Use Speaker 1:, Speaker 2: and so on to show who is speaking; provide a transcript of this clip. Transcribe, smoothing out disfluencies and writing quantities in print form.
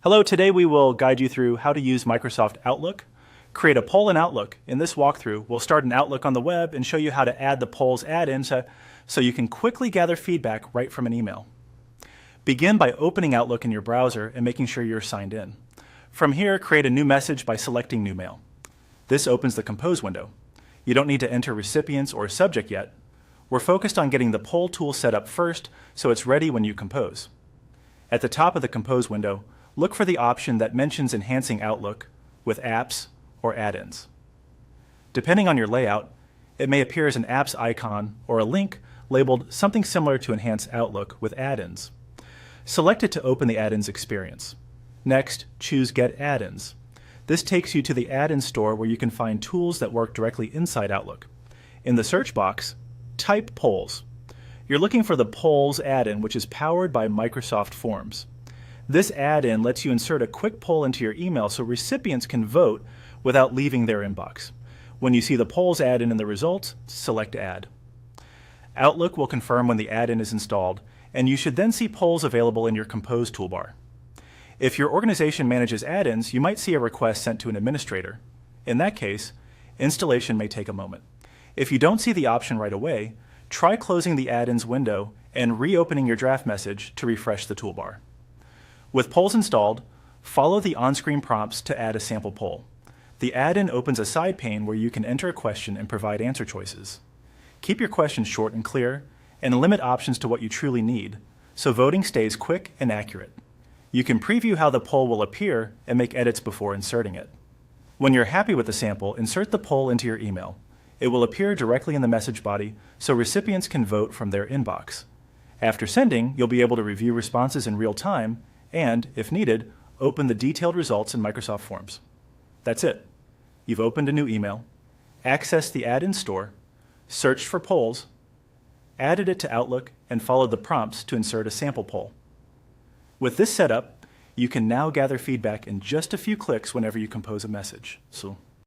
Speaker 1: Hello, today we will guide you through how to use Microsoft Outlook. Create a poll in Outlook. In this walkthrough, we'll start an Outlook on the web and show you how to add the polls add-in so you can quickly gather feedback right from an email. Begin by opening Outlook in your browser and making sure you're signed in. From here, create a new message by selecting New Mail. This opens the Compose window. You don't need to enter recipients or subject yet. We're focused on getting the poll tool set up first so it's ready when you compose. At the top of the Compose window, look for the option that mentions enhancing Outlook with apps or add-ins. Depending on your layout, it may appear as an apps icon or a link labeled something similar to Enhance Outlook with add-ins. Select it to open the add-ins experience. Next, choose Get Add-ins. This takes you to the add-in store where you can find tools that work directly inside Outlook. In the search box, type Polls. You're looking for the Polls add-in, which is powered by Microsoft Forms. This add-in lets you insert a quick poll into your email so recipients can vote without leaving their inbox. When you see the polls add-in in the results, select Add. Outlook will confirm when the add-in is installed, and you should then see polls available in your Compose toolbar. If your organization manages add-ins, you might see a request sent to an administrator. In that case, installation may take a moment. If you don't see the option right away, try closing the add-ins window and reopening your draft message to refresh the toolbar. With polls installed, follow the on-screen prompts to add a sample poll. The add-in opens a side pane where you can enter a question and provide answer choices. Keep your questions short and clear, and limit options to what you truly need, so voting stays quick and accurate. You can preview how the poll will appear and make edits before inserting it. When you're happy with the sample, insert the poll into your email. It will appear directly in the message body so recipients can vote from their inbox. After sending, you'll be able to review responses in real time and, if needed, open the detailed results in Microsoft Forms. That's it. You've opened a new email, accessed the add-in store, searched for polls, added it to Outlook, and followed the prompts to insert a sample poll. With this setup, you can now gather feedback in just a few clicks whenever you compose a message. So